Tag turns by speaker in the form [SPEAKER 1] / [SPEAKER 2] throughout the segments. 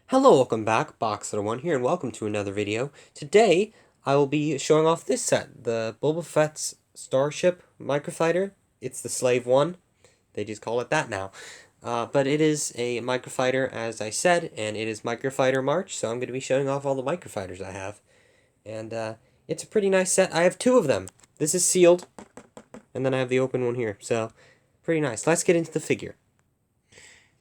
[SPEAKER 1] Hello, welcome back, Boxer1 here, and welcome to another video. Today, I will be showing off this set, the Boba Fett's Starship Microfighter. It's the Slave 1. They just call it that now. But it is a Microfighter, as I said, and it is Microfighter March, so I'm going to be showing off all the Microfighters I have. And it's a pretty nice set. I have two of them. This is sealed, and then I have the open one here, so pretty nice. Let's get into the figure.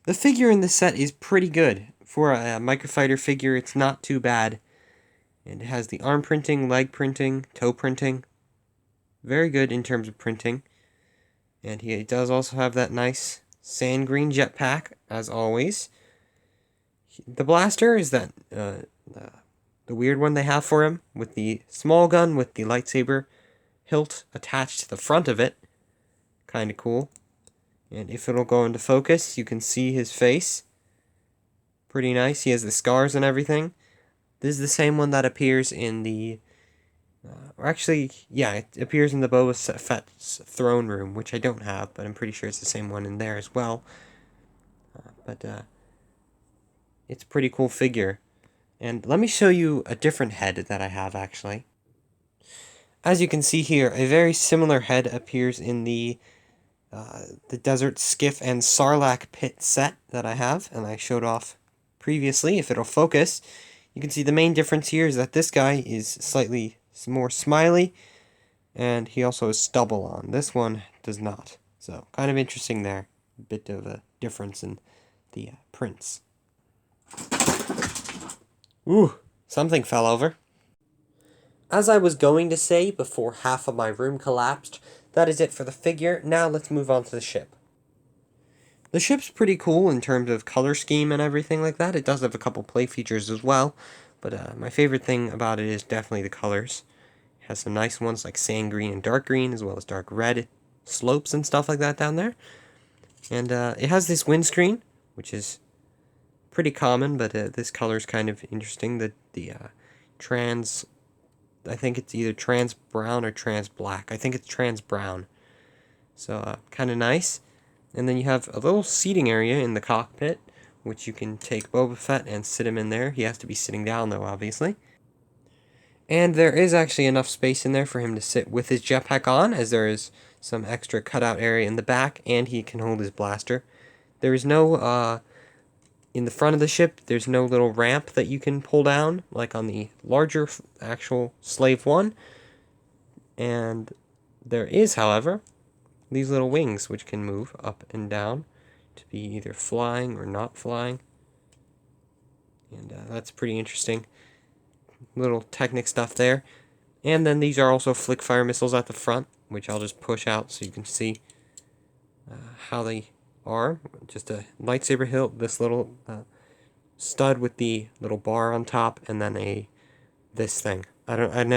[SPEAKER 1] The figure in this set is pretty good. For a Microfighter figure, it's not too bad. And it has the arm printing, leg printing, toe printing. Very good in terms of printing. And he does also have that nice sand green jetpack, as always. The blaster is that the weird one they have for him, with the small gun with the lightsaber hilt attached to the front of it. Kind of cool. And if it'll go into focus, you can see his face. Pretty nice. He has the scars and everything. This is the same one that appears in the... it appears in the Boba Fett's throne room, which I don't have, but I'm pretty sure it's the same one in there as well. It's a pretty cool figure. And let me show you a different head that I have, actually. As you can see here, a very similar head appears in the Desert Skiff and Sarlacc Pit set that I have, and I showed off previously. If it'll focus, you can see the main difference here is that this guy is slightly more smiley, and he also has stubble on. This one does not. So, kind of interesting there. A bit of a difference in the prints. Ooh, something fell over. As I was going to say before half of my room collapsed, that is it for the figure. Now let's move on to the ship. The ship's pretty cool in terms of color scheme and everything like that. It does have a couple play features as well, but my favorite thing about it is definitely the colors. It has some nice ones like sand green and dark green, as well as dark red slopes and stuff like that down there. And it has this windscreen, which is pretty common, but this color is kind of interesting. I think it's either trans brown or trans black. I think it's trans brown. So kind of nice. And then you have a little seating area in the cockpit, which you can take Boba Fett and sit him in there. He has to be sitting down, though, obviously. And there is actually enough space in there for him to sit with his jetpack on, as there is some extra cutout area in the back, and he can hold his blaster. There is no, in the front of the ship, there's no little ramp that you can pull down, like on the larger actual Slave 1. And there is, however, these little wings which can move up and down to be either flying or not flying. And that's pretty interesting. Little Technic stuff there. And then these are also flick fire missiles at the front, which I'll just push out so you can see how they are. Just a lightsaber hilt, this little stud with the little bar on top, and then this thing. I don't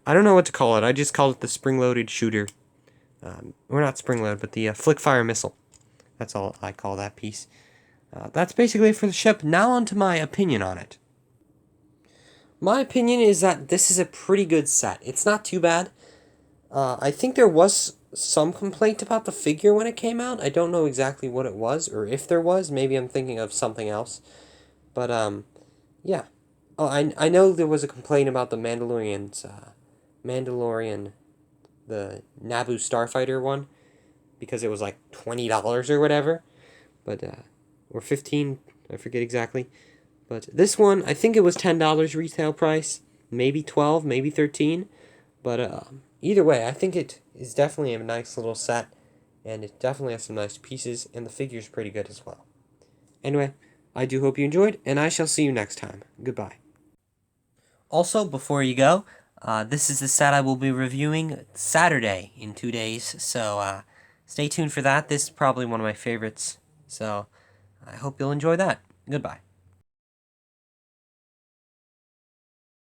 [SPEAKER 1] know what to call it. I just call it the spring-loaded shooter. Or not spring-load, but the flick fire missile. That's all I call that piece. That's basically it for the ship. Now on to my opinion on it. My opinion is that this is a pretty good set. It's not too bad. I think there was some complaint about the figure when it came out. I don't know exactly what it was, or if there was. Maybe I'm thinking of something else. But, yeah. Oh, I know there was a complaint about the the Naboo Starfighter one, because it was like $20 or whatever, but or 15, I forget exactly. But this one, I think it was $10 retail price, maybe 12, maybe 13. But either way, I think it is definitely a nice little set, and it definitely has some nice pieces, and the figure's pretty good as well. Anyway, I do hope you enjoyed, and I shall see you next time. Goodbye. Also, before you go, this is the set I will be reviewing Saturday in 2 days, so stay tuned for that. This is probably one of my favorites, so I hope you'll enjoy that. Goodbye.